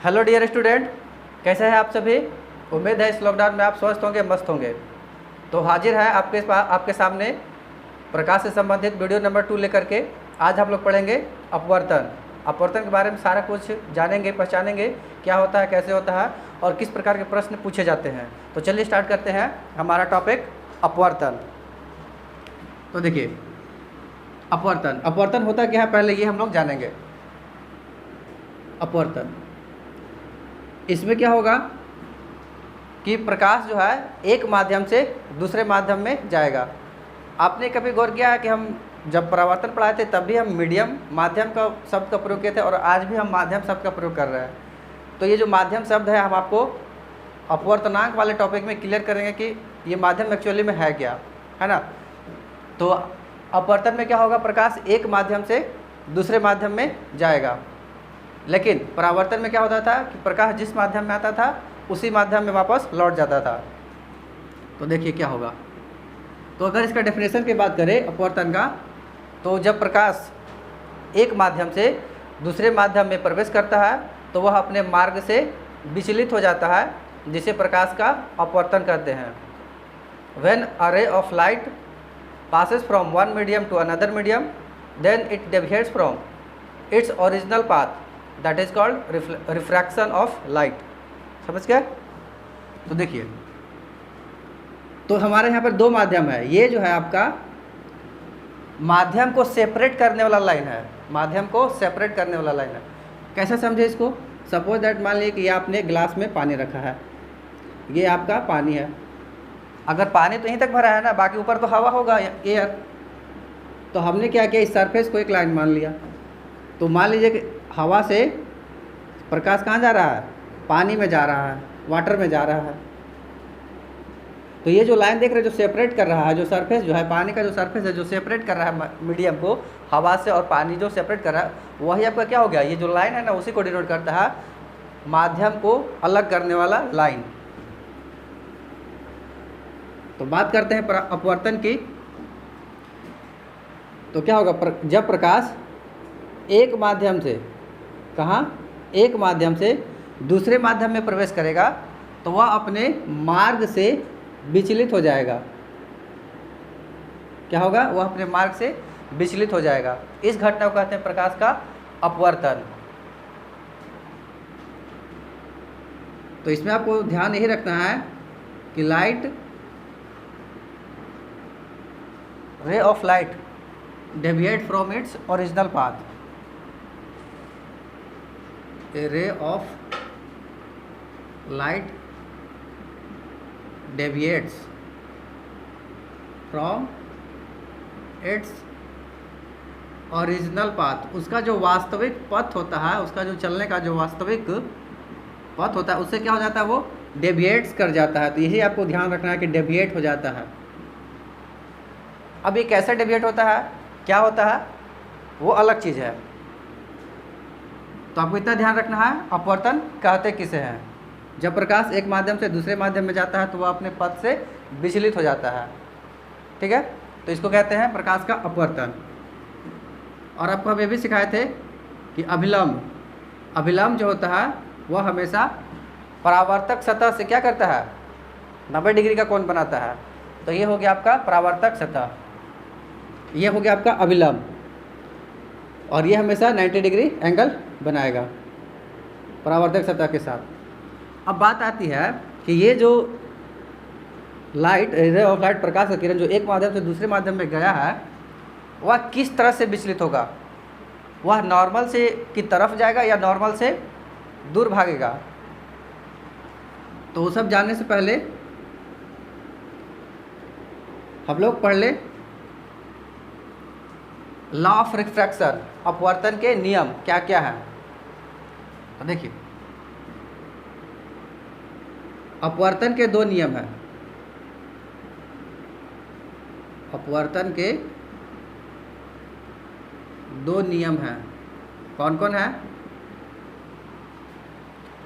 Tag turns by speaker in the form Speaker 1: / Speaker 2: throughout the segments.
Speaker 1: Hello dear student, कैसे हैं आप सभी। उम्मीद है इस लॉकडाउन में आप स्वस्थ होंगे, मस्त होंगे। तो हाजिर है आपके सामने प्रकाश से संबंधित वीडियो नंबर 2 लेकर के। आज हम लोग पढ़ेंगे अपवर्तन के बारे में सारा कुछ जानेंगे, पहचानेंगे क्या होता है, कैसे होता है और किस प्रकार के प्रश्न पूछे जाते हैं। तो चलिए स्टार्ट करते हैं हमारा टॉपिक अपवर्तन। तो देखिए अपवर्तन होता क्या है, पहले ये हम लोग जानेंगे। अपवर्तन, इसमें क्या होगा कि प्रकाश जो है एक माध्यम से दूसरे माध्यम में जाएगा। आपने कभी गौर किया है कि हम जब परावर्तन पढ़ाए थे तब भी हम मीडियम माध्यम का शब्द का प्रयोग किए थे और आज भी हम माध्यम शब्द का प्रयोग कर रहे हैं। तो ये जो माध्यम शब्द है हम आपको अपवर्तनांक वाले टॉपिक में क्लियर करेंगे कि ये माध्यम एक्चुअली में है क्या, है ना। तो अपवर्तन में क्या होगा, प्रकाश एक माध्यम से दूसरे माध्यम में जाएगा। लेकिन परावर्तन में क्या होता था कि प्रकाश जिस माध्यम में आता था उसी माध्यम में वापस लौट जाता था। तो देखिए क्या होगा। तो अगर इसका डेफिनेशन की बात करें अपवर्तन का, तो जब प्रकाश एक माध्यम से दूसरे माध्यम में प्रवेश करता है तो वह अपने मार्ग से विचलित हो जाता है, जिसे प्रकाश का अपवर्तन कहते हैं। When a ray of light passes from one medium to another medium, then it deviates from its original path, that is called refraction of light। समझ गए। तो देखिए, तो हमारे यहाँ पर दो माध्यम है। ये जो है आपका माध्यम को सेपरेट करने वाला लाइन है, माध्यम को सेपरेट करने वाला लाइन है। कैसे समझे इसको। सपोज दैट मान लीजिए कि आपने ग्लास में पानी रखा है, ये आपका पानी है। अगर पानी तो यहीं तक भरा है ना, बाकी ऊपर तो हवा होगा, एयर। तो हमने क्या किया, इस सरफेस को एक लाइन मान लिया। तो मान लीजिए कि हवा से प्रकाश कहाँ जा रहा है, पानी में जा रहा है, वाटर में जा रहा है। तो ये जो लाइन देख रहे हैं जो सेपरेट कर रहा है, जो सरफेस जो है पानी का, जो सरफेस है जो सेपरेट कर रहा है मीडियम को हवा से, और पानी जो सेपरेट कर रहा है वही आपका क्या हो गया, ये जो लाइन है ना उसी को डिनोट करता है माध्यम को अलग करने वाला लाइन। तो बात करते हैं अपवर्तन की। तो क्या होगा, जब प्रकाश एक माध्यम से, कहाँ, एक माध्यम से दूसरे माध्यम में प्रवेश करेगा तो वह अपने मार्ग से विचलित हो जाएगा। क्या होगा, वह अपने मार्ग से विचलित हो जाएगा। इस घटना को कहते हैं प्रकाश का अपवर्तन। तो इसमें आपको ध्यान यही रखना है कि ray of light deviate from its original path। A ray of light deviates from its original path। उसका जो वास्तविक पथ होता है, उसका जो चलने का जो वास्तविक पथ होता है, उससे क्या हो जाता है, वो डेविएट्स कर जाता है। तो यही आपको ध्यान रखना है कि डेविएट हो जाता है। अब ये कैसे डेविएट होता है, क्या होता है, वो अलग चीज़ है। तो आपको इतना ध्यान रखना है अपवर्तन कहते किसे हैं। जब प्रकाश एक माध्यम से दूसरे माध्यम में जाता है तो वह अपने पथ से विचलित हो जाता है, ठीक है। तो इसको कहते हैं प्रकाश का अपवर्तन। और आपको हम ये भी सिखाए थे कि अभिलंब जो होता है वह हमेशा परावर्तक सतह से क्या करता है, 90 डिग्री का कोण बनाता है। तो ये हो गया आपका परावर्तक सतह, ये हो गया आपका अभिलंब, और ये हमेशा 90 डिग्री एंगल बनाएगा परावर्तक सतह के साथ। अब बात आती है कि ये जो रे ऑफ लाइट, प्रकाश का किरण जो एक माध्यम से दूसरे माध्यम में गया है वह किस तरह से विचलित होगा, वह नॉर्मल से की तरफ जाएगा या नॉर्मल से दूर भागेगा। तो वो सब जानने से पहले हम लोग पढ़ ले लॉ ऑफ रिफ्रैक्शन, अपवर्तन के नियम क्या क्या है। तो देखिए अपवर्तन के दो नियम हैं। अपवर्तन के दो नियम हैं, कौन कौन है।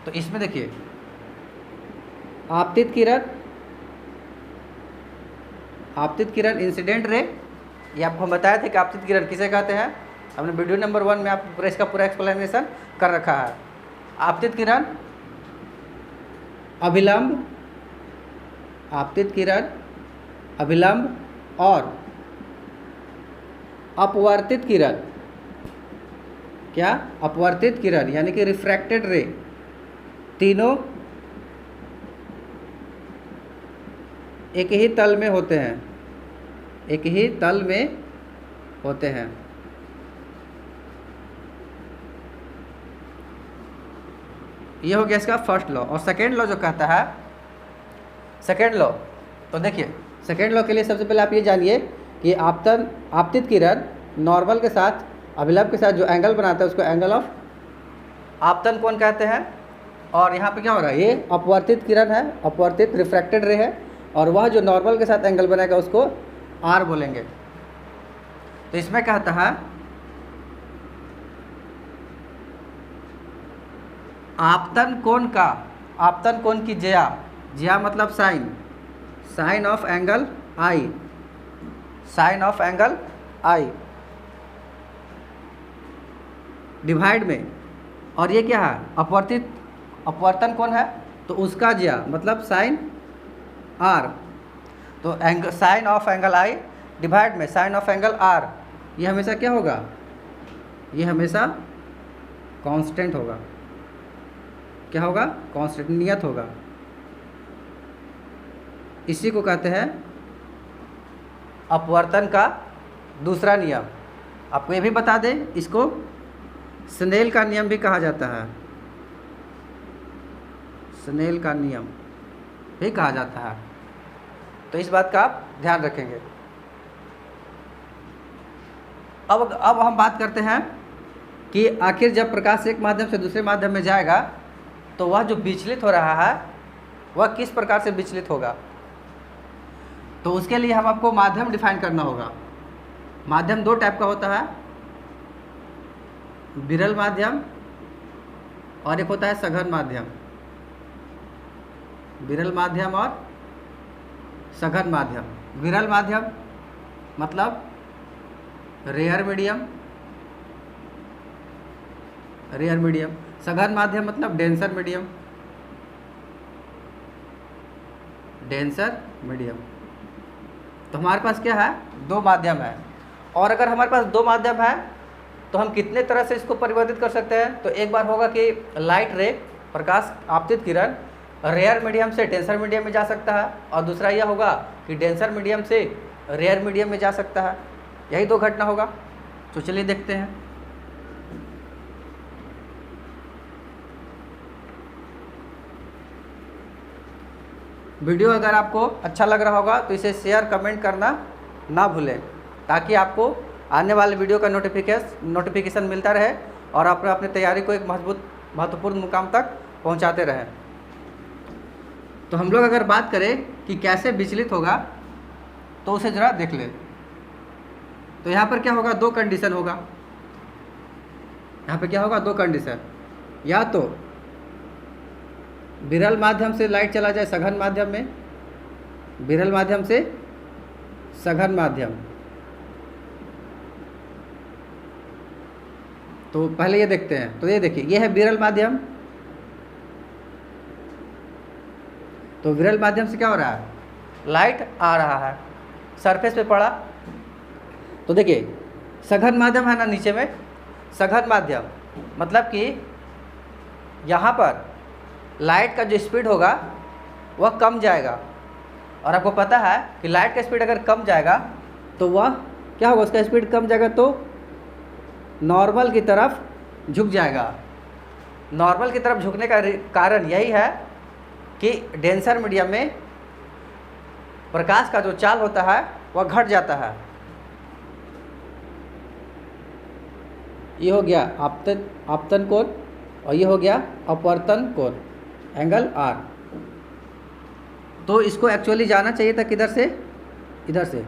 Speaker 1: तो इसमें देखिए आपतित किरण इंसिडेंट रे, ये आपको हम बताया था कि आपतित किरण किसे कहते हैं। हमने वीडियो नंबर 1 में आप पूरा इसका पूरा एक्सप्लेनेशन कर रखा है। आपतित किरण, अभिलंब, आपतित किरण, अभिलंब और अपवर्तित किरण। क्या? अपवर्तित किरण यानी कि रिफ्रैक्टेड रे, तीनों एक ही तल में होते हैं, एक ही तल में होते हैं। ये हो गया इसका फर्स्ट लॉ। और सेकेंड लॉ जो कहता है, सेकेंड लॉ, तो देखिए सेकेंड लॉ के लिए सबसे पहले आप ये जानिए कि आपतित किरण नॉर्मल के साथ अभिलंब के साथ जो एंगल बनाता है उसको एंगल ऑफ आपतन कोण कहते हैं। और यहाँ पे क्या हो रहा है, ये अपवर्तित किरण है, अपवर्तित रिफ्रैक्टेड रे है, और वह जो नॉर्मल के साथ एंगल बनाएगा उसको आर बोलेंगे। तो इसमें कहता है आपतन कोण का, आपतन कोण की ज्या, ज्या मतलब sine, sine of angle i, sine of angle i divide में, और ये क्या है अपवर्तित, अपवर्तन कोण है तो उसका ज्या मतलब साइन आर। तो angle sine of angle i divide में साइन ऑफ एंगल आर, ये हमेशा क्या होगा, ये हमेशा कांस्टेंट होगा। क्या होगा? कांस्टेंट, नियत होगा। इसी को कहते हैं अपवर्तन का दूसरा नियम। आपको ये भी बता दें, इसको स्नेल का नियम भी कहा जाता है, स्नेल का नियम भी कहा जाता है। तो इस बात का आप ध्यान रखेंगे। अब हम बात करते हैं कि आखिर जब प्रकाश एक माध्यम से दूसरे माध्यम में जाएगा तो वह जो विचलित हो रहा है वह किस प्रकार से विचलित होगा। तो उसके लिए हम आपको माध्यम डिफाइन करना होगा। माध्यम दो टाइप का होता है, विरल माध्यम और एक होता है सघन माध्यम। विरल माध्यम और सघन माध्यम। विरल माध्यम मतलब रेयर मीडियम, रेयर मीडियम। सघन माध्यम मतलब डेंसर मीडियम, डेंसर मीडियम। तो हमारे पास क्या है, दो माध्यम है। और अगर हमारे पास दो माध्यम है तो हम कितने तरह से इसको परिवर्तित कर सकते हैं। तो एक बार होगा कि लाइट रे, प्रकाश आपतित किरण रेयर मीडियम से डेंसर मीडियम में जा सकता है, और दूसरा यह होगा कि डेंसर मीडियम से रेयर मीडियम में जा सकता है। यही दो घटना होगा। तो चलिए देखते हैं। वीडियो अगर आपको अच्छा लग रहा होगा तो इसे शेयर कमेंट करना ना भूलें, ताकि आपको आने वाले वीडियो का नोटिफिकेशन मिलता रहे और आप अपनी तैयारी को एक महत्वपूर्ण मुकाम तक पहुंचाते रहें। तो हम लोग अगर बात करें कि कैसे विचलित होगा तो उसे ज़रा देख लें। तो यहाँ पर क्या होगा, दो कंडीशन होगा। यहाँ पे क्या होगा, दो कंडीशन। या तो विरल माध्यम से लाइट चला जाए सघन माध्यम में, विरल माध्यम से सघन माध्यम। तो पहले ये देखते हैं। तो ये देखिए, ये है विरल माध्यम। तो विरल माध्यम से क्या हो रहा है, लाइट आ रहा है, सरफेस पे पड़ा। तो देखिए सघन माध्यम है ना नीचे में, सघन माध्यम मतलब कि यहाँ पर लाइट का जो स्पीड होगा वह कम जाएगा। और आपको पता है कि लाइट का स्पीड अगर कम जाएगा तो वह क्या होगा, उसका स्पीड कम जाएगा तो नॉर्मल की तरफ झुक जाएगा। नॉर्मल की तरफ झुकने का कारण यही है कि डेंसर मीडियम में प्रकाश का जो चाल होता है वह घट जाता है। ये हो गया आपतन कोण और ये हो गया अपवर्तन कोण, एंगल आर। तो इसको एक्चुअली जाना चाहिए था किधर से, इधर से।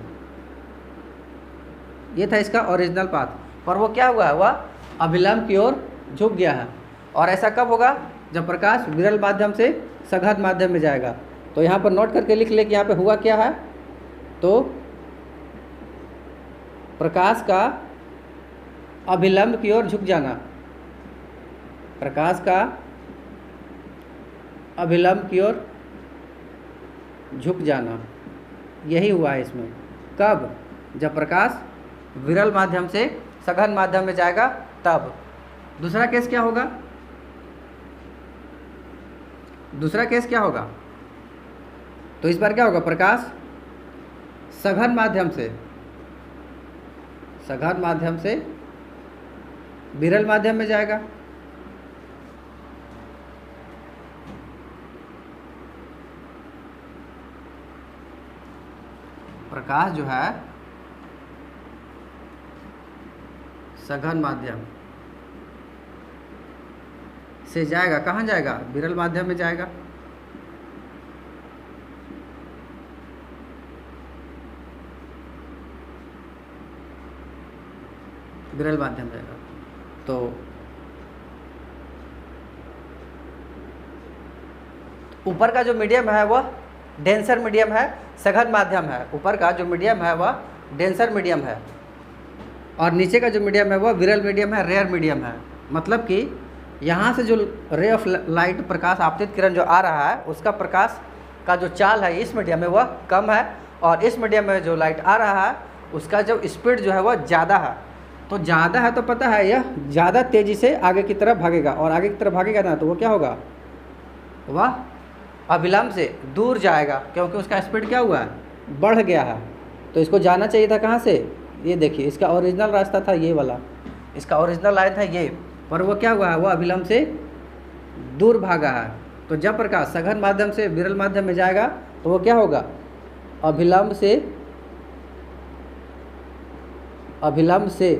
Speaker 1: ये था इसका ओरिजिनल पाथ, पर वो क्या हुआ है, वह अभिलंब की ओर झुक गया है। और ऐसा कब होगा, जब प्रकाश विरल माध्यम से सघन माध्यम में जाएगा। तो यहाँ पर नोट करके लिख ले कि यहाँ पे हुआ क्या है। तो प्रकाश का अभिलंब की ओर झुक जाना, प्रकाश का अभिलंब की ओर झुक जाना, यही हुआ है इसमें। कब? जब प्रकाश विरल माध्यम से सघन माध्यम में जाएगा तब। दूसरा केस क्या होगा? दूसरा केस क्या होगा? तो इस बार क्या होगा? प्रकाश सघन माध्यम से विरल माध्यम में जाएगा। प्रकाश जो है सघन माध्यम से जाएगा, कहाँ जाएगा? विरल माध्यम में जाएगा। विरल माध्यम जाएगा। तो ऊपर का जो मीडियम है वह डेंसर मीडियम है, सघन माध्यम है। ऊपर का जो मीडियम है वह डेंसर मीडियम है और नीचे का जो मीडियम है वह विरल मीडियम है, रेयर मीडियम है। मतलब कि यहाँ से जो रे ऑफ लाइट, प्रकाश आपतित किरण जो आ रहा है, उसका प्रकाश का जो चाल है इस मीडियम में वह कम है और इस मीडियम में जो लाइट आ रहा है उसका जो स्पीड जो है वह ज़्यादा है। तो ज़्यादा है तो पता है यह ज़्यादा तेज़ी से आगे की तरफ भागेगा और आगे की तरफ भागेगा ना तो वो क्या होगा? वह अभिलंब से दूर जाएगा, क्योंकि उसका स्पीड क्या हुआ है? बढ़ गया है। तो इसको जाना चाहिए था कहाँ से? ये देखिए, इसका ओरिजिनल रास्ता था ये वाला, इसका ओरिजिनल लाइन था ये, पर वो क्या हुआ है? वो अभिलंब से दूर भागा है। तो जब प्रकाश सघन माध्यम से विरल माध्यम में जाएगा तो वो क्या होगा? अभिलंब से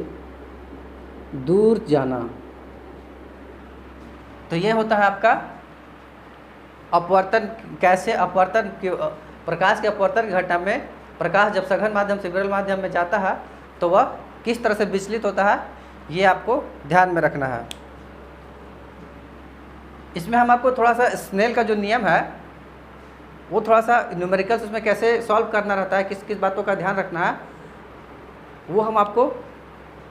Speaker 1: दूर जाना। तो ये होता है आपका अपवर्तन। कैसे अपवर्तन? प्रकाश के अपवर्तन की घटना में प्रकाश जब सघन माध्यम से विरल माध्यम में जाता है तो वह किस तरह से विचलित होता है, ये आपको ध्यान में रखना है। इसमें हम आपको थोड़ा सा स्नेल का जो नियम है वो थोड़ा सा न्यूमेरिकल्स उसमें कैसे सॉल्व करना रहता है, किस किस बातों का ध्यान रखना है, वो हम आपको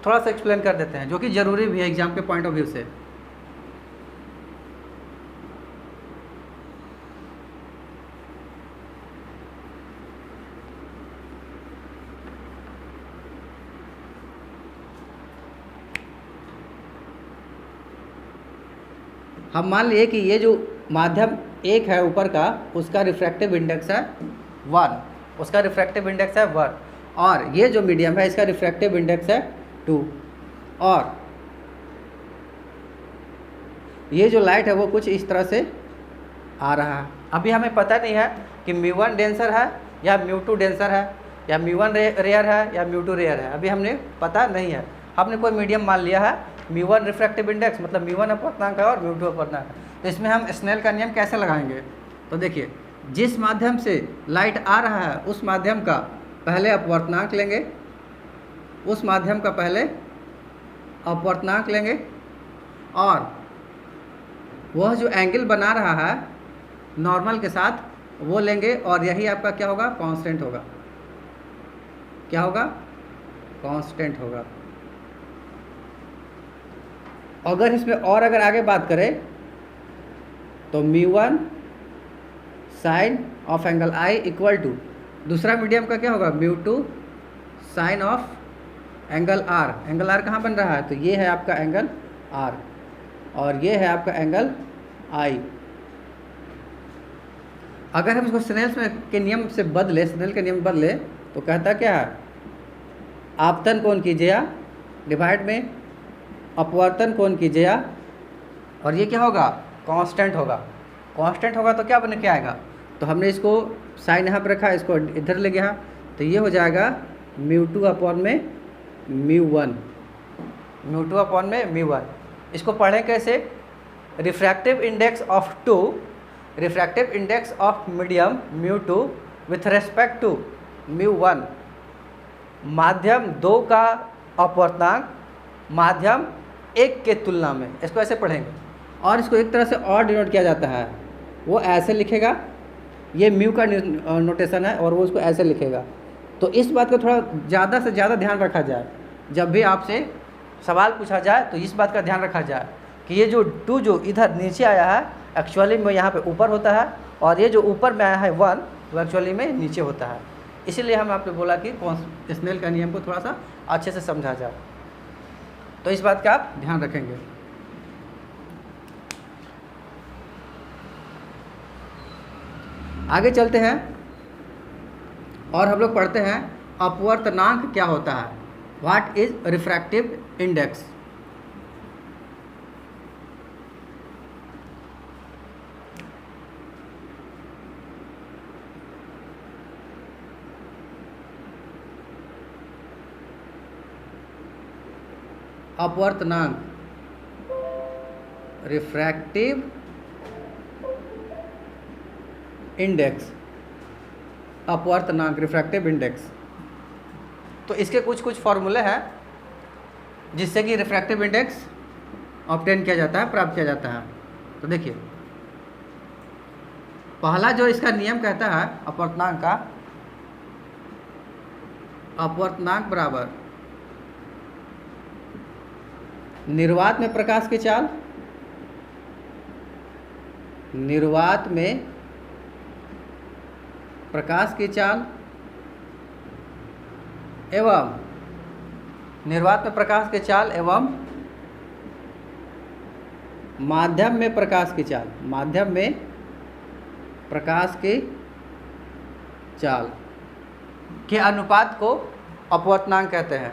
Speaker 1: थोड़ा सा एक्सप्लेन कर देते हैं, जो कि ज़रूरी भी है एग्जाम के पॉइंट ऑफ व्यू से। हम मान लिए कि ये जो माध्यम एक है ऊपर का, उसका रिफ्रैक्टिव इंडेक्स है 1, उसका रिफ्रैक्टिव इंडेक्स है 1, और ये जो मीडियम है इसका रिफ्रैक्टिव इंडेक्स है 2, और ये जो लाइट है वो कुछ इस तरह से आ रहा है। अभी हमें पता नहीं है कि μ1 डेंसर है या μ2 डेंसर है या μ1 रेयर है या μ2 रेयर है, अभी हमने पता नहीं है। हमने कोई मीडियम मान लिया है, μ1 रिफ्रैक्टिव इंडेक्स मतलब μ1 अपवर्तनांक है और μ2 अपवर्तनांक है। तो इसमें हम स्नेल का नियम कैसे लगाएंगे? तो देखिए, जिस माध्यम से लाइट आ रहा है उस माध्यम का पहले अपवर्तनांक लेंगे, उस माध्यम का पहले अपवर्तनांक लेंगे, और वह जो एंगल बना रहा है नॉर्मल के साथ वो लेंगे, और यही आपका क्या होगा? कांस्टेंट होगा। क्या होगा? कांस्टेंट होगा। अगर इसमें और अगर आगे बात करें तो μ1 sine of angle I equal to दूसरा मीडियम का क्या होगा? μ2 sine of angle R। Angle R कहाँ बन रहा है? तो ये है आपका एंगल R और ये है आपका एंगल I। अगर हम इसको स्नेल के नियम से बदले, स्नेल के नियम बदले तो कहता क्या है? आपतन कोण कीजिए डिवाइड में अपवर्तन कोण कीजिए, और ये क्या होगा? कांस्टेंट होगा। कांस्टेंट होगा तो क्या बन के आएगा? तो हमने इसको साइन यहाँ पर रखा, इसको इधर ले गया, तो ये हो जाएगा μ2 अपॉन में μ1, μ2 अपॉन में μ1। इसको पढ़ें कैसे? Refractive index of 2, refractive index of medium μ2 with respect to μ1, माध्यम 2 का अपवर्तनांक माध्यम 1 के तुलना में। इसको ऐसे पढ़ेंगे, और इसको एक तरह से और डिनोट किया जाता है, वो ऐसे लिखेगा, ये म्यू का नोटेशन है, और वो उसको ऐसे लिखेगा। तो इस बात को थोड़ा ज़्यादा से ज़्यादा ध्यान रखा जाए, जब भी आपसे सवाल पूछा जाए तो इस बात का ध्यान रखा जाए कि ये जो 2 जो इधर नीचे आया है एक्चुअली में यहाँ पे ऊपर होता है, और ये जो ऊपर में आया है 1 वो एक्चुअली में नीचे होता है। इसीलिए हम आपने बोला कि स्नेल का नियम को थोड़ा सा अच्छे से समझा जाए, तो इस बात का आप ध्यान रखेंगे। आगे चलते हैं और हम लोग पढ़ते हैं अपवर्तनांक क्या होता है, व्हाट इज रिफ्रैक्टिव इंडेक्स। अपवर्तनांक, रिफ्रैक्टिव इंडेक्स, अपवर्तनांक रिफ्रैक्टिव इंडेक्स। तो इसके कुछ कुछ फॉर्मूले हैं जिससे कि रिफ्रैक्टिव इंडेक्स ऑब्टेन किया जाता है, प्राप्त किया जाता है। तो देखिए, पहला जो इसका नियम कहता है अपवर्तनांक का, अपवर्तनांक बराबर निर्वात में प्रकाश की चाल, निर्वात में प्रकाश की चाल एवं निर्वात में प्रकाश की चाल एवं माध्यम में प्रकाश की चाल, माध्यम में प्रकाश की चाल के अनुपात को अपवर्तनांक कहते हैं।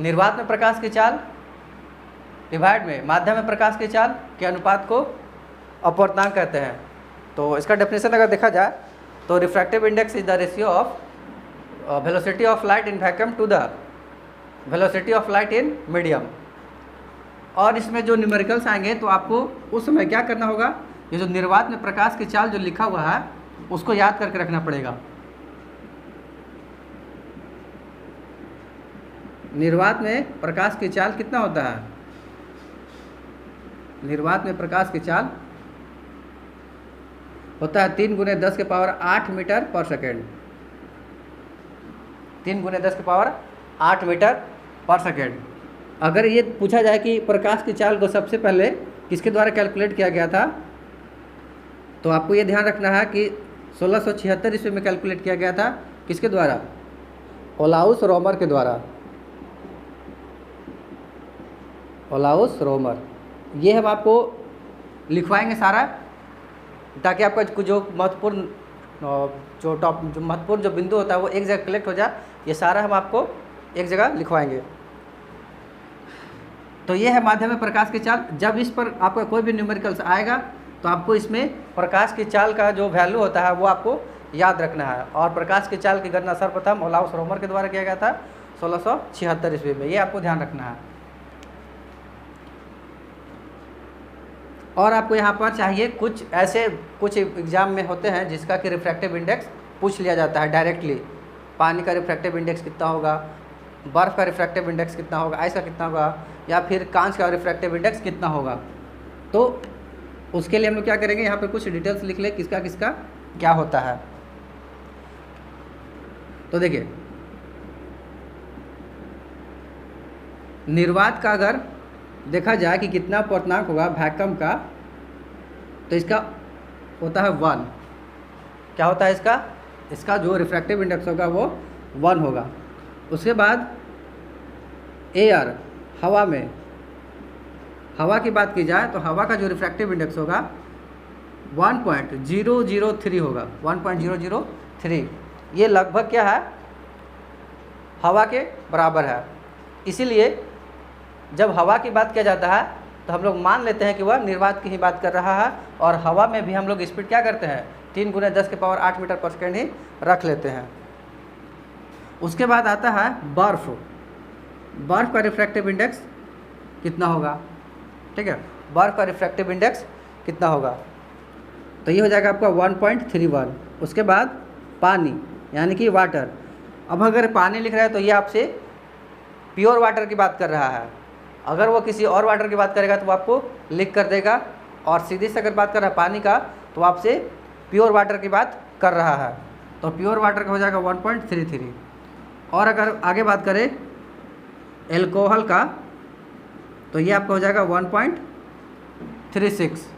Speaker 1: निर्वात में प्रकाश की चाल डिवाइड में माध्यम में प्रकाश की चाल के अनुपात को अपवर्तनांक कहते हैं। तो इसका डेफिनेशन अगर देखा जाए तो refractive index is the ratio of velocity of light in vacuum to the velocity of light in medium. और इसमें जो न्यूमेरिकल्स आएंगे तो आपको उस समय क्या करना होगा, ये जो निर्वात में प्रकाश की चाल जो लिखा हुआ है उसको याद करके रखना पड़ेगा। निर्वात में प्रकाश की चाल कितना होता है, निर्वात में प्रकाश की चाल होता है 3 × 10⁸ मीटर पर सेकेंड, 3 × 10⁸ मीटर पर सेकेंड। अगर ये पूछा जाए कि प्रकाश की चाल को सबसे पहले किसके द्वारा कैलकुलेट किया गया था, तो आपको ये ध्यान रखना है कि 1676 ईस्वी में कैलकुलेट किया गया था। किसके द्वारा, ओलाउस रोमर के द्वारा, ओलाउस रोमर। ये हम आपको लिखवाएंगे सारा, ताकि आपका जो महत्वपूर्ण जो महत्वपूर्ण जो बिंदु होता है वो एक जगह कलेक्ट हो जाए। ये सारा हम आपको एक जगह लिखवाएंगे। तो ये है माध्यम में प्रकाश की चाल। जब इस पर आपका कोई भी न्यूमेरिकल्स आएगा तो आपको इसमें प्रकाश की चाल का जो वैल्यू होता है वो आपको याद रखना है। और प्रकाश की चाल की गणना सर्वप्रथम ओलाउस रोमर के द्वारा किया गया था 1676 ईस्वी में, ये आपको ध्यान रखना है। और आपको यहाँ पर चाहिए कुछ एग्जाम में होते हैं जिसका कि रिफ्रैक्टिव इंडेक्स पूछ लिया जाता है डायरेक्टली। पानी का रिफ्रैक्टिव इंडेक्स कितना होगा, बर्फ़ का रिफ्रैक्टिव इंडेक्स कितना होगा, आइस का कितना होगा, या फिर कांच का रिफ्रैक्टिव इंडेक्स कितना होगा। तो उसके लिए हम लोग क्या करेंगे, यहाँ पे कुछ डिटेल्स लिख ले किसका किसका क्या होता है। तो देखिए, निर्वात का अगर देखा जाए कि कितना अपवर्तनांक होगा वैक्यूम का, तो इसका होता है 1। क्या होता है इसका जो रिफ्रैक्टिव इंडेक्स होगा वो 1 होगा। उसके बाद एयर, हवा में, हवा की बात की जाए तो हवा का जो रिफ्रैक्टिव इंडेक्स होगा 1.003 होगा, 1.003। ये लगभग क्या है, हवा के बराबर है। इसीलिए जब हवा की बात किया जाता है तो हम लोग मान लेते हैं कि वह निर्वात की ही बात कर रहा है। और हवा में भी हम लोग स्पीड क्या करते हैं, 3 × 10⁸ मीटर पर सेकेंड ही रख लेते हैं। उसके बाद आता है बर्फ़। बर्फ़ का रिफ्रैक्टिव इंडेक्स कितना होगा, ठीक है, बर्फ़ का रिफ्रैक्टिव इंडेक्स कितना होगा, तो ये हो जाएगा आपका 1.31। उसके बाद पानी यानी कि वाटर। अब अगर पानी लिख रहा है तो ये आपसे प्योर वाटर की बात कर रहा है। अगर वो किसी और वाटर की बात करेगा तो वो आपको लिख कर देगा। और सीधी से अगर बात कर रहा है पानी का तो आपसे प्योर वाटर की बात कर रहा है, तो प्योर वाटर का हो जाएगा 1.33। और अगर आगे बात करें एल्कोहल का तो ये आपका हो जाएगा 1.36।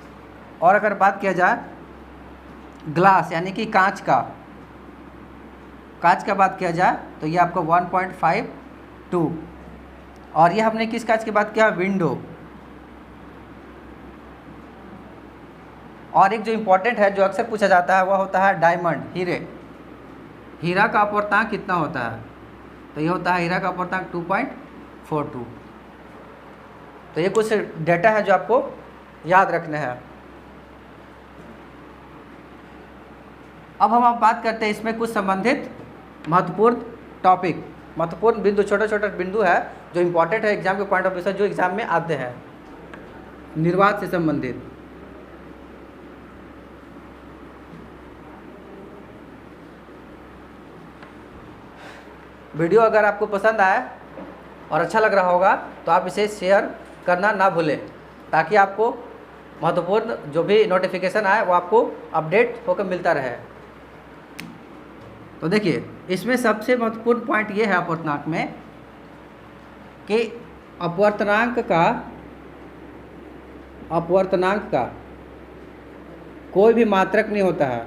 Speaker 1: और अगर बात किया जाए ग्लास यानी कि कांच का बात किया जाए तो ये आपको 1.52। और ये हमने किस कांच की बात किया, विंडो। और एक जो इम्पोर्टेंट है, जो अक्सर पूछा जाता है, वह होता है डायमंड, हीरा का अपवर्तनांक कितना होता है। तो ये होता है हीरा का अपवर्तनांक 2.42। तो ये कुछ डेटा है जो आपको याद रखने हैं। अब हम बात करते हैं इसमें कुछ संबंधित महत्वपूर्ण टॉपिक, महत्वपूर्ण बिंदु, छोटे छोटे बिंदु है जो इम्पोर्टेंट है एग्जाम के पॉइंट ऑफ व्यू से, जो एग्जाम में आते हैं निर्वात से संबंधित। वीडियो अगर आपको पसंद आए और अच्छा लग रहा होगा तो आप इसे शेयर करना ना भूलें, ताकि आपको महत्वपूर्ण जो भी नोटिफिकेशन आए वो आपको अपडेट होकर मिलता रहे। तो देखिए, इसमें सबसे महत्वपूर्ण पॉइंट ये है अपवर्तनांक में कि अपवर्तनांक का कोई भी मात्रक नहीं होता है।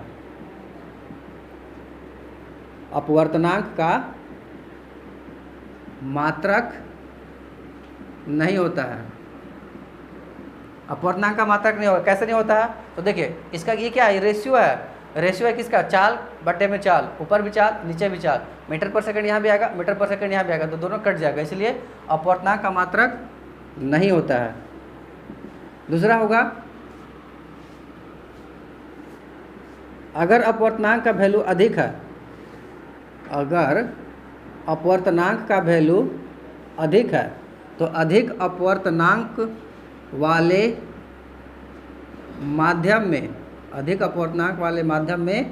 Speaker 1: अपवर्तनांक का मात्रक नहीं होता है। अपवर्तनांक का मात्रक नहीं होगा। कैसे नहीं होता है? तो देखिए, इसका ये क्या है, रेशियो है किसका, चाल बट्टे में चाल, ऊपर भी चाल नीचे भी चाल, मीटर पर सेकंड यहाँ भी आएगा, मीटर पर सेकंड यहाँ भी आएगा, तो दोनों कट जाएगा, इसलिए अपवर्तनांक का मात्रक नहीं होता है। दूसरा होगा, अगर अपवर्तनांक का वैल्यू अधिक है, अगर अपवर्तनांक का वैल्यू अधिक है तो अधिक अपवर्तनांक वाले माध्यम में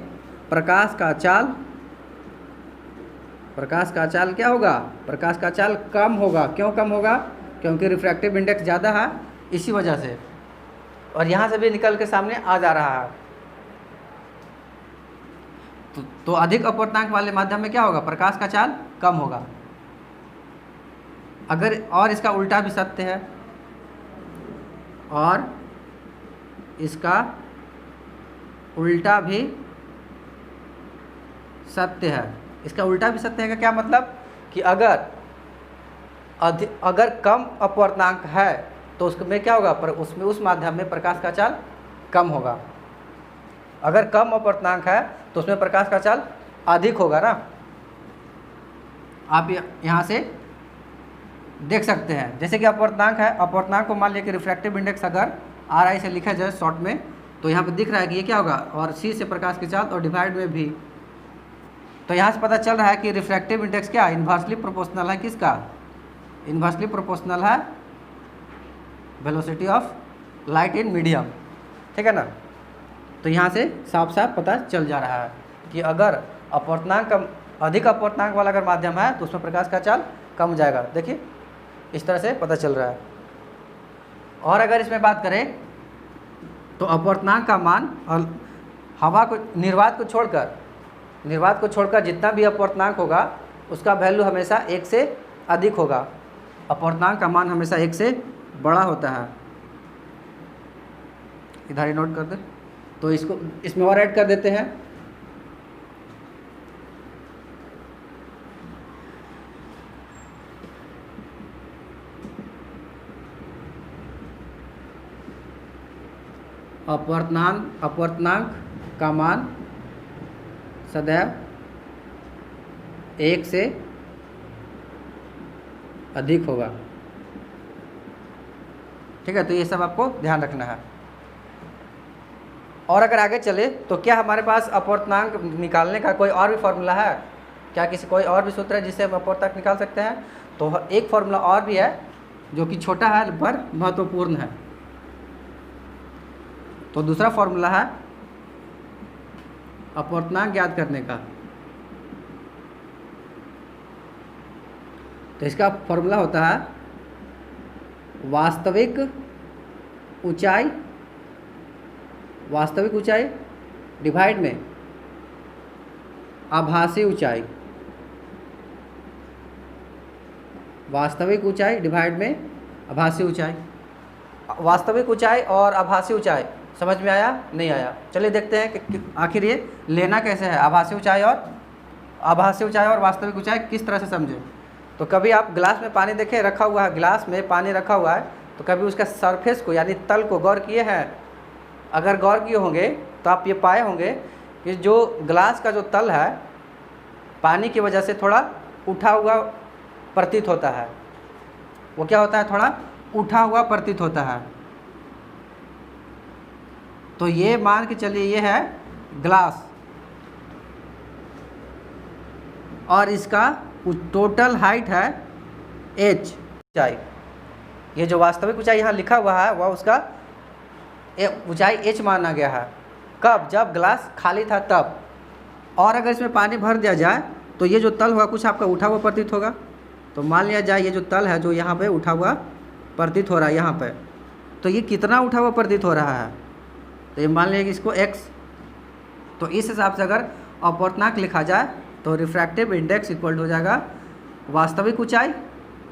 Speaker 1: प्रकाश का चाल क्या होगा, प्रकाश का चाल कम होगा। क्यों कम होगा? क्योंकि रिफ्रैक्टिव इंडेक्स ज़्यादा है, इसी वजह से, और यहाँ से भी निकल के सामने आ जा रहा है। तो अधिक अपवर्तनांक वाले माध्यम में क्या होगा, प्रकाश का चाल कम होगा। अगर और इसका उल्टा भी सत्य है, और इसका उल्टा भी सत्य है। इसका उल्टा भी सत्य है का क्या मतलब कि अगर कम अपवर्तनांक है तो उसमें क्या होगा, पर उसमें उस माध्यम में प्रकाश का चाल कम होगा। अगर कम अपवर्तनांक है तो उसमें प्रकाश का चाल अधिक होगा ना। आप यहाँ से देख सकते हैं, जैसे कि अपवर्तनांक है, अपवर्तनांक को मान लिया कि रिफ्रैक्टिव इंडेक्स अगर RI से लिखा जाए शॉर्ट में, तो यहाँ पे दिख रहा है कि ये क्या होगा, और C से प्रकाश की चाल और डिवाइड में भी। तो यहाँ से पता चल रहा है कि रिफ्रैक्टिव इंडेक्स क्या इन्वर्सली प्रोपोर्शनल है, किसका, इन्वर्सली प्रोपोर्शनल है velocity of light in medium, ठीक है ना। तो यहाँ से साफ साफ पता चल जा रहा है कि अगर अपवर्तनांक अधिक अपवर्तनांक वाला अगर माध्यम है तो उसमें प्रकाश का चाल कम जाएगा। देखिए, इस तरह से पता चल रहा है। और अगर इसमें बात करें तो अपवर्तनांक का मान हवा को निर्वात को छोड़कर जितना भी अपवर्तनांक होगा उसका वैल्यू हमेशा 1 से अधिक होगा। अपवर्तनांक का मान हमेशा 1 से बड़ा होता है। इधर ही नोट कर दे, तो इसको इसमें और ऐड कर देते हैं। अपवर्तनांक का मान सदैव 1 से अधिक होगा, ठीक है। तो ये सब आपको ध्यान रखना है। और अगर आगे चले तो क्या हमारे पास अपवर्तनांक निकालने का कोई और भी फॉर्मूला है? क्या कोई और भी सूत्र है जिससे हम अपवर्तनांक निकाल सकते हैं? तो एक फॉर्मूला और भी है जो कि छोटा है पर महत्वपूर्ण है। तो दूसरा फॉर्मूला है अपवर्तनांक ज्ञात करने का। तो इसका फॉर्मूला होता है वास्तविक ऊंचाई डिवाइड में आभासी ऊंचाई। वास्तविक ऊंचाई डिवाइड में आभासी ऊंचाई। वास्तविक ऊंचाई और आभासी ऊंचाई समझ में आया नहीं आया? चलिए देखते हैं कि आखिर ये लेना कैसे है, आभासी ऊंचाई और वास्तविक ऊंचाई किस तरह से समझे। तो कभी आप गिलास में पानी देखें, रखा हुआ है, गिलास में पानी रखा हुआ है, तो कभी उसका सरफेस को यानी तल को गौर किए हैं? अगर गौर किए होंगे तो आप ये पाए होंगे कि जो गिलास का जो तल है पानी की वजह से थोड़ा उठा हुआ प्रतीत होता है। वो क्या होता है? थोड़ा उठा हुआ प्रतीत होता है। तो ये मान के चलिए ये है ग्लास और इसका टोटल हाइट है h ऊंचाई। ये जो वास्तविक ऊंचाई यहाँ लिखा हुआ है वह उसका ऊंचाई h माना गया है। कब? जब ग्लास खाली था तब। और अगर इसमें पानी भर दिया जाए तो ये जो तल होगा कुछ आपका उठा हुआ प्रतीत होगा। तो मान लिया जाए ये जो तल है जो यहाँ पे उठा हुआ प्रतीत हो रहा है यहाँ पे, तो ये कितना उठा हुआ प्रतीत हो रहा है? तो ये मान लिया कि इसको x। तो इस हिसाब से अगर अपवर्तनांक लिखा जाए तो रिफ्रैक्टिव इंडेक्स इक्वल हो जाएगा वास्तविक ऊंचाई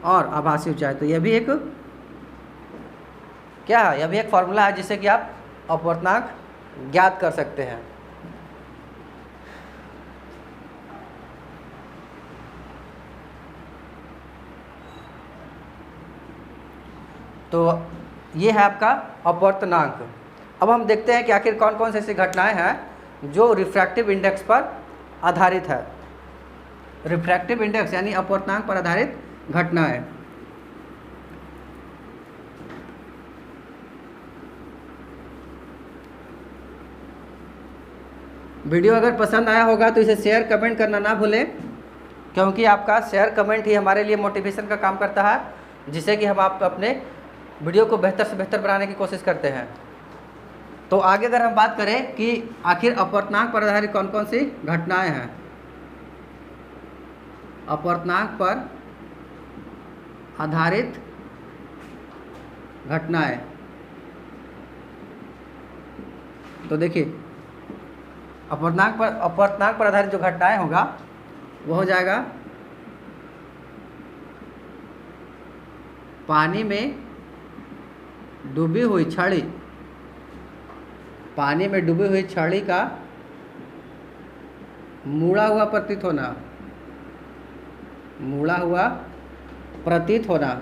Speaker 1: और आभासी ऊंचाई। तो यह भी एक क्या है? यह भी एक फॉर्मूला है जिससे कि आप अपवर्तनांक ज्ञात कर सकते हैं। तो ये है आपका अपवर्तनांक। अब हम देखते हैं कि आखिर कौन कौन से ऐसी घटनाएं हैं जो रिफ्रैक्टिव इंडेक्स पर आधारित है। रिफ्रैक्टिव इंडेक्स यानी अपवर्तनांक पर आधारित घटनाएं। वीडियो अगर पसंद आया होगा तो इसे शेयर कमेंट करना ना भूलें, क्योंकि आपका शेयर कमेंट ही हमारे लिए मोटिवेशन का काम करता है, जिससे कि हम आप अपने वीडियो को बेहतर से बेहतर बनाने की कोशिश करते हैं। तो आगे अगर हम बात करें कि आखिर अपवर्तनांक पर आधारित कौन कौन सी घटनाएं हैं। अपवर्तनांक पर आधारित घटनाएं, तो देखिए अपवर्तनांक पर आधारित जो घटनाएं होगा वो हो जाएगा पानी में डूबी हुई छड़ी, पानी में डूबी हुई छड़ी का मुड़ा हुआ प्रतीत होना, मुड़ा हुआ प्रतीत होना।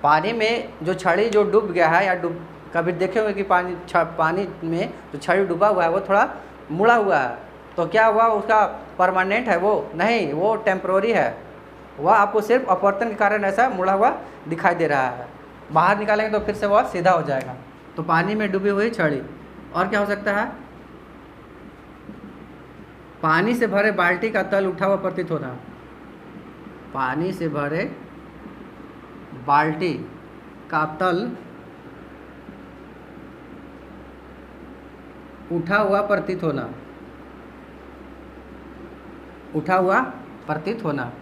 Speaker 1: पानी में जो छड़ी जो डूब गया है या कभी देखे हुए कि पानी में जो छड़ी डूबा हुआ है वो थोड़ा मुड़ा हुआ है, तो क्या हुआ? उसका परमानेंट है वो नहीं, वो टेम्पररी है। वह आपको सिर्फ अपवर्तन के कारण ऐसा मुड़ा हुआ दिखाई दे रहा है। बाहर निकालेंगे तो फिर से वह सीधा हो जाएगा। तो पानी में डूबी हुई छड़ी। और क्या हो सकता है? पानी से भरे बाल्टी का तल उठा हुआ प्रतीत होना, पानी से भरे बाल्टी का तल उठा हुआ प्रतीत होना, उठा हुआ प्रतीत होना।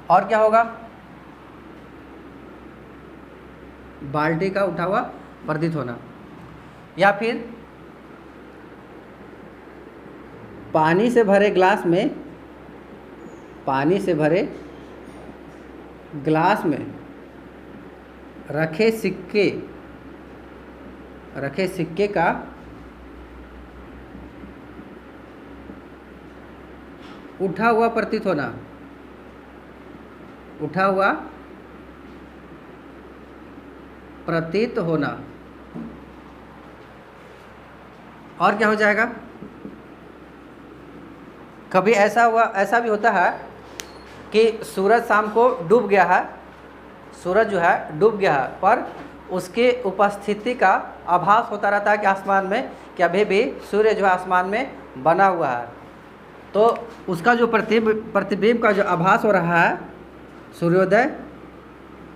Speaker 1: और क्या होगा? बाल्टी का उठा हुआ प्रतीत होना। या फिर पानी से भरे ग्लास में, पानी से भरे ग्लास में रखे सिक्के का उठा हुआ प्रतीत होना, उठा हुआ प्रतीत होना। और क्या हो जाएगा? कभी ऐसा भी होता है कि सूरज शाम को डूब गया है, सूरज जो है डूब गया है, पर उसके उपस्थिति का आभास होता रहता है कि आसमान में कि अभी भी सूर्य जो है आसमान में बना हुआ है। तो उसका जो प्रतिबिंब का जो आभास हो रहा है सूर्योदय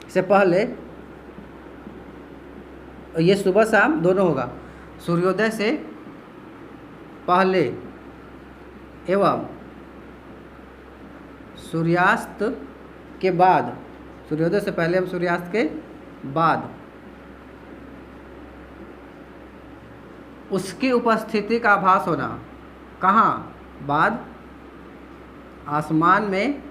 Speaker 1: से पहले, ये सुबह शाम दोनों होगा, सूर्योदय से पहले एवं सूर्यास्त के बाद, सूर्योदय से पहले एवं सूर्यास्त के बाद उसकी उपस्थिति का आभास होना। कहाँ? बाद आसमान में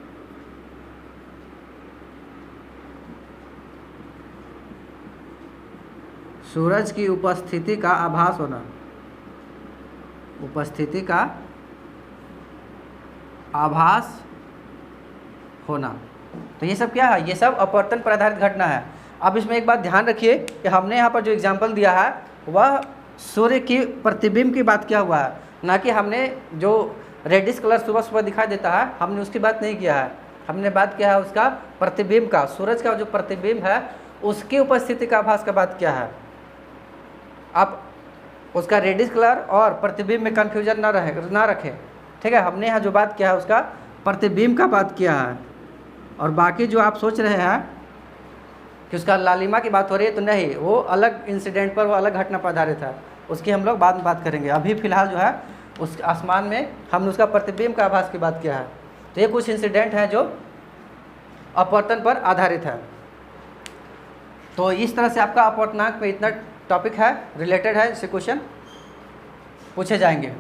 Speaker 1: सूरज की उपस्थिति का आभास होना, उपस्थिति का आभास होना। तो ये सब क्या है, ये सब अपवर्तन पर आधारित घटना है। अब इसमें एक बात ध्यान रखिए कि हमने यहाँ पर जो एग्जाम्पल दिया है वह सूर्य की प्रतिबिंब की बात किया हुआ है, ना कि हमने जो रेडिश कलर सुबह सुबह दिखाई देता है हमने उसकी बात नहीं किया है। हमने बात किया है उसका प्रतिबिंब का, सूरज का जो प्रतिबिंब है उसकी उपस्थिति का आभास का बात किया है। आप उसका रेडिश कलर और प्रतिबिंब में कन्फ्यूजन ना रखें, ठीक है। हमने यहाँ जो बात किया है उसका प्रतिबिंब का बात किया है, और बाकी जो आप सोच रहे हैं कि उसका लालिमा की बात हो रही है, तो नहीं, वो अलग इंसिडेंट पर, वो अलग घटना पर आधारित है, उसकी हम लोग बाद में बात करेंगे। अभी फ़िलहाल जो है उस आसमान में हमने उसका प्रतिबिंब का आभास की बात किया है। तो ये कुछ इंसिडेंट हैं जो अपवर्तन पर आधारित है। तो इस तरह से आपका अपवर्तनांक पे इतना टॉपिक है, रिलेटेड है, इससे क्वेश्चन पूछे जाएंगे।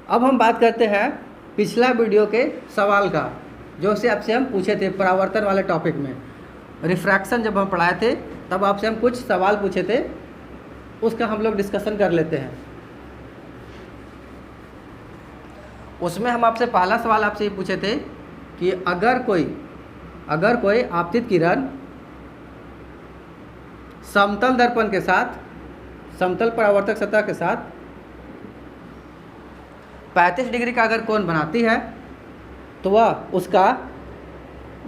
Speaker 1: अब हम बात करते हैं पिछला वीडियो के सवाल का, जो से आपसे हम पूछे थे परावर्तन वाले टॉपिक में। रिफ्रैक्शन जब हम पढ़ाए थे तब आपसे हम कुछ सवाल पूछे थे, उसका हम लोग डिस्कशन कर लेते हैं। उसमें हम आपसे पहला सवाल आपसे ये पूछे थे कि अगर कोई आपतित किरण समतल दर्पण के साथ, समतल परावर्तक सतह के साथ 35 डिग्री का अगर कोण बनाती है तो वह उसका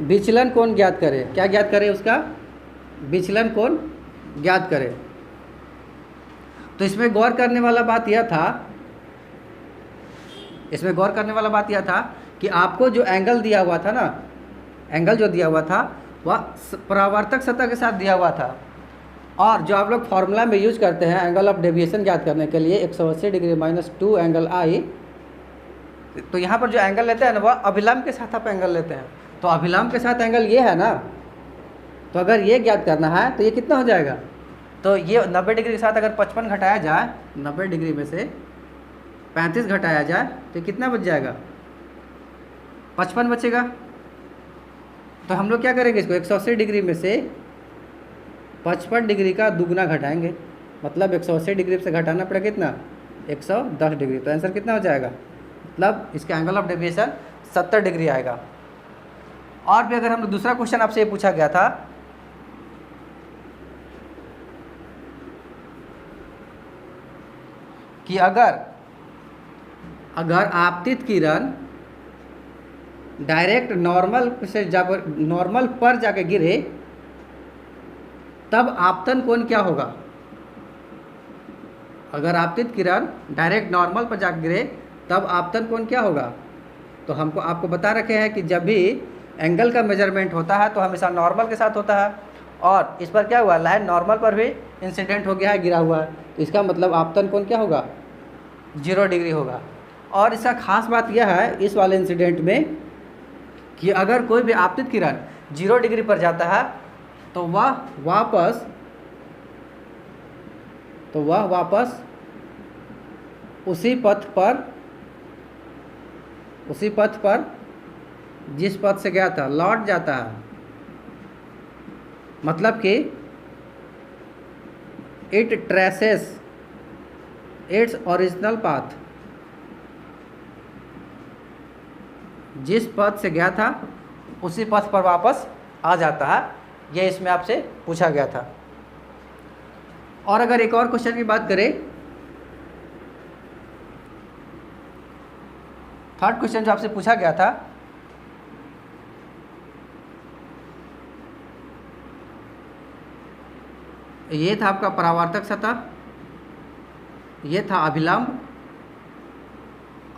Speaker 1: विचलन कोण ज्ञात करे। क्या ज्ञात करे? उसका विचलन कोण ज्ञात करे। तो इसमें गौर करने वाला बात यह था, कि आपको जो एंगल दिया हुआ था ना, एंगल जो दिया हुआ था वह परावर्तक सतह के साथ दिया हुआ था, और जो आप लोग फॉर्मूला में यूज करते हैं एंगल ऑफ डेविएशन ज्ञात करने के लिए 180 डिग्री माइनस 2 एंगल आई, तो यहाँ पर जो एंगल लेते हैं ना वह अभिलंब के साथ आप एंगल लेते हैं। तो अभिलंब के साथ एंगल ये है ना, तो अगर ये ज्ञात करना है तो ये कितना हो जाएगा? तो ये 90 डिग्री के साथ अगर 55 घटाया जाए, 90 डिग्री में से 35 घटाया जाए तो कितना बच जाएगा? 55 बचेगा। तो हम लोग क्या करेंगे, इसको 180 डिग्री में से 55 डिग्री का दुगना घटाएंगे, मतलब 180 डिग्री से घटाना पड़ेगा कितना? 110 डिग्री। तो आंसर कितना हो जाएगा? मतलब इसका एंगल ऑफ डेविएशन 70 डिग्री आएगा। और भी अगर हम दूसरा क्वेश्चन आपसे ये पूछा गया था कि अगर आपतित किरण डायरेक्ट नॉर्मल पर जाके गिरे तब आपतन कोण क्या होगा? अगर आपतित किरण डायरेक्ट नॉर्मल पर जाके गिरे तब आपतन कोण क्या होगा? तो आपको बता रखे हैं कि जब भी एंगल का मेजरमेंट होता है तो हमेशा नॉर्मल के साथ होता है, और इस पर क्या हुआ, लाइन नॉर्मल पर भी इंसिडेंट हो गया है, गिरा हुआ है, तो इसका मतलब आपतन कोण क्या होगा? 0 डिग्री होगा। और इसका खास बात यह है इस वाले इंसिडेंट में कि अगर कोई भी आपतित किरण 0 डिग्री पर जाता है तो वह वापस उसी पथ पर जिस पथ से गया था लौट जाता है। मतलब कि it traces its original path, जिस पथ से गया था उसी पथ पर वापस आ जाता है। यह इसमें आपसे पूछा गया था। और अगर एक और क्वेश्चन की बात करें, थर्ड क्वेश्चन जो आपसे पूछा गया था, ये था आपका परावर्तक सतह, ये था अभिलंब,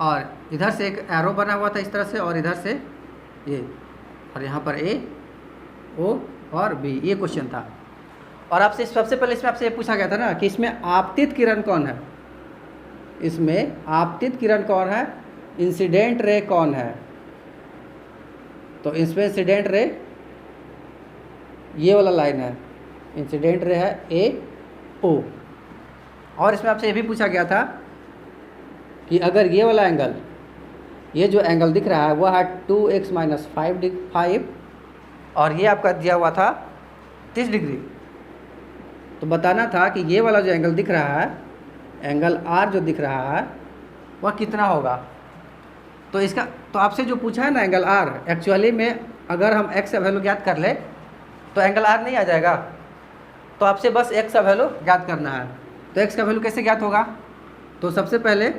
Speaker 1: और इधर से एक एरो बना हुआ था इस तरह से, और इधर से ये, और यहाँ पर ए, ओ और बी, ये क्वेश्चन था। और आपसे सबसे पहले इसमें आपसे ये पूछा गया था ना कि इसमें आपतित किरण कौन है, इसमें आपतित किरण कौन है, इंसिडेंट रे कौन है। तो इसमें इंसिडेंट रे ये वाला लाइन है, इंसिडेंट रे है ए ओ। और इसमें आपसे ये भी पूछा गया था कि अगर ये वाला एंगल ये जो एंगल दिख रहा है वह है 2x माइनस 5 और ये आपका दिया हुआ था 30 डिग्री। तो बताना था कि ये वाला जो एंगल दिख रहा है, एंगल R जो दिख रहा है वह कितना होगा। तो इसका तो आपसे जो पूछा है ना एंगल R, एक्चुअली में अगर हम x का वैल्यू ज्ञात कर ले तो एंगल R नहीं आ जाएगा। तो आपसे बस x का वैल्यू ज्ञात करना है। तो x का वैल्यू कैसे ज्ञात होगा? तो सबसे पहले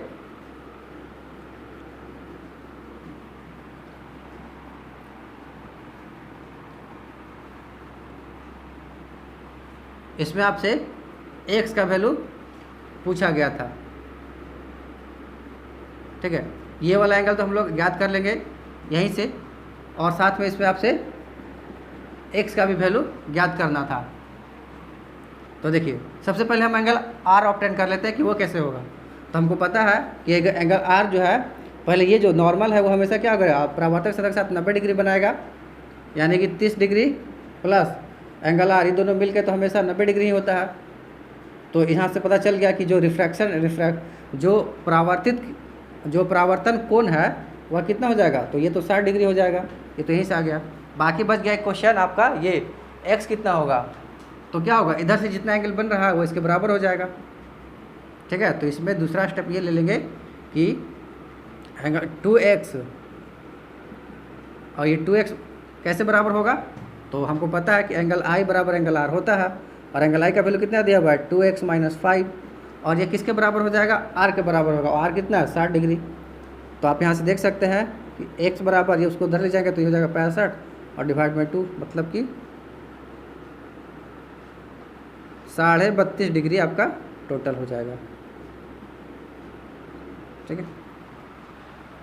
Speaker 1: इसमें आपसे x का वैल्यू पूछा गया था, ठीक है। ये वाला एंगल तो हम लोग ज्ञात कर लेंगे यहीं से, और साथ में इसमें आपसे x का भी वैल्यू ज्ञात करना था। तो देखिए सबसे पहले हम एंगल R ऑब्टेन कर लेते हैं कि वो कैसे होगा। तो हमको पता है कि एंगल R जो है, पहले ये जो नॉर्मल है वो हमेशा क्या करेगा, परावर्तक सतह के साथ 90 डिग्री बनाएगा, यानी कि 30 डिग्री प्लस एंगल R, ये दोनों मिल के तो हमेशा 90 डिग्री ही होता है। तो यहाँ से पता चल गया कि जो जो परावर्तन कोण है वह कितना हो जाएगा, तो ये तो 60 डिग्री हो जाएगा। ये तो यहीं से आ गया। बाकी बच गया एक क्वेश्चन आपका, ये x कितना होगा। तो क्या होगा, इधर से जितना एंगल बन रहा है वो इसके बराबर हो जाएगा, ठीक है। तो इसमें दूसरा स्टेप ये ले लेंगे कि एंगल 2x, और ये 2x कैसे बराबर होगा, तो हमको पता है कि एंगल I बराबर एंगल R होता है, और एंगल I का वैल्यू कितना दिया हुआ है 2x माइनस 5, और ये किसके बराबर हो जाएगा, R के बराबर होगा। और R कितना है 60 डिग्री। तो आप यहाँ से देख सकते हैं कि x बराबर, ये उसको उधर ले जाएंगे तो ये हो जाएगा 65 और डिवाइड बाई 2, मतलब कि 32.5 डिग्री आपका टोटल हो जाएगा, ठीक है।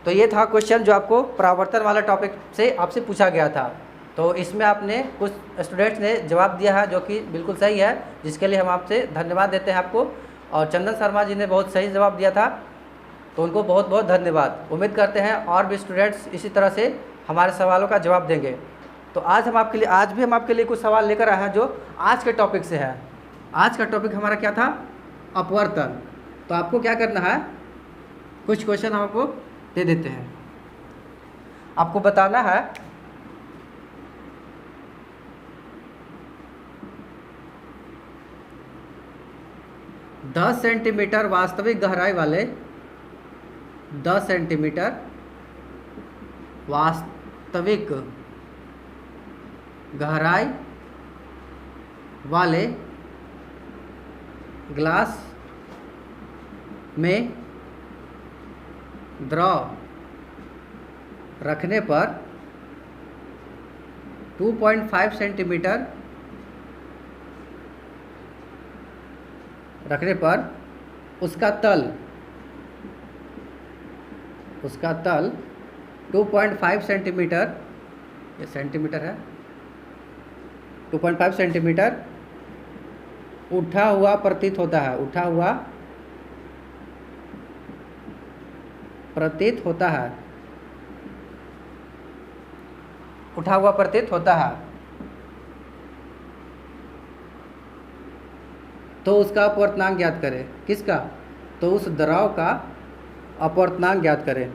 Speaker 1: तो ये था क्वेश्चन जो आपको परावर्तन वाला टॉपिक से आपसे पूछा गया था। तो इसमें आपने कुछ स्टूडेंट्स ने जवाब दिया है जो कि बिल्कुल सही है, जिसके लिए हम आपसे धन्यवाद देते हैं आपको। और चंदन शर्मा जी ने बहुत सही जवाब दिया था, तो उनको बहुत बहुत धन्यवाद। उम्मीद करते हैं और भी स्टूडेंट्स इसी तरह से हमारे सवालों का जवाब देंगे। तो आज भी हम आपके लिए कुछ सवाल लेकर आए हैं जो आज के टॉपिक से है। आज का टॉपिक हमारा क्या था, अपवर्तन। तो आपको क्या करना है, कुछ क्वेश्चन हम आपको दे देते हैं, आपको बताना है दस सेंटीमीटर वास्तविक गहराई वाले 10 सेंटीमीटर वास्तविक गहराई वाले ग्लास में द्रव रखने पर 2.5 सेंटीमीटर रखने पर उसका तल 2.5 सेंटीमीटर, ये सेंटीमीटर है, 2.5 सेंटीमीटर उठा हुआ प्रतीत होता है, उठा हुआ प्रतीत होता है, तो उसका अपवर्तनांक ज्ञात करें। किसका, तो उस द्रव का अपवर्तनांक ज्ञात करें।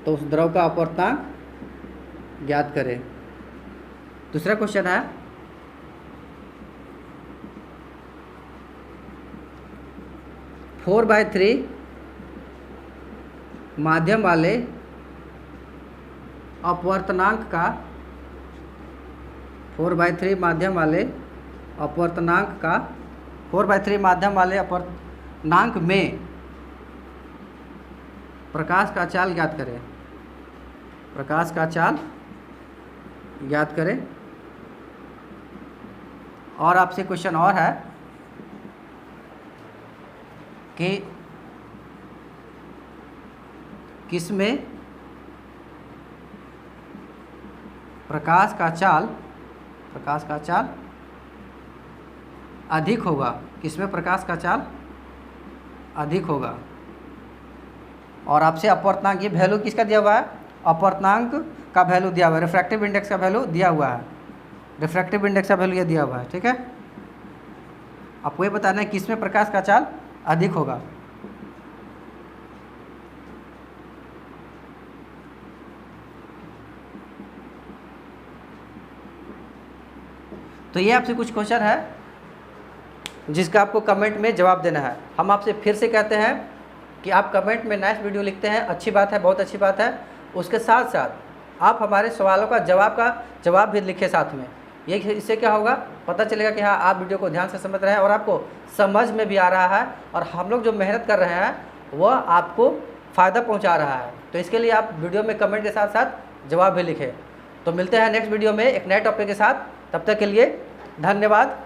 Speaker 1: तो उस द्रव का अपवर्तनांक ज्ञात करें। दूसरा क्वेश्चन है, फोर बाय थ्री माध्यम वाले अपवर्तनांक का 4/3 माध्यम वाले अपवर्तनांक में प्रकाश का चाल ज्ञात करें। प्रकाश का चाल ज्ञात करें। और आपसे क्वेश्चन और है कि किसमें प्रकाश का चाल अधिक होगा, किसमें प्रकाश का चाल अधिक होगा। और आपसे अपवर्तनांक, ये वैल्यू किसका दिया हुआ है, अपवर्तनांक का वैल्यू दिया हुआ है, रिफ्रैक्टिव इंडेक्स का वैल्यू दिया हुआ है, रिफ्रैक्टिव इंडेक्स का वैल्यू ये दिया हुआ है, ठीक है। आपको ये बताना है किसमें प्रकाश का चाल अधिक होगा। तो ये आपसे कुछ क्वेश्चन है जिसका आपको कमेंट में जवाब देना है। हम आपसे फिर से कहते हैं कि आप कमेंट में नाइस वीडियो लिखते हैं, अच्छी बात है, बहुत अच्छी बात है। उसके साथ साथ आप हमारे सवालों का जवाब भी लिखें साथ में। ये इससे क्या होगा, पता चलेगा कि हाँ आप वीडियो को ध्यान से समझ रहे हैं और आपको समझ में भी आ रहा है, और हम लोग जो मेहनत कर रहे हैं वह आपको फ़ायदा पहुंचा रहा है। तो इसके लिए आप वीडियो में कमेंट के साथ साथ जवाब भी लिखें। तो मिलते हैं नेक्स्ट वीडियो में एक नए टॉपिक के साथ। तब तक के लिए धन्यवाद।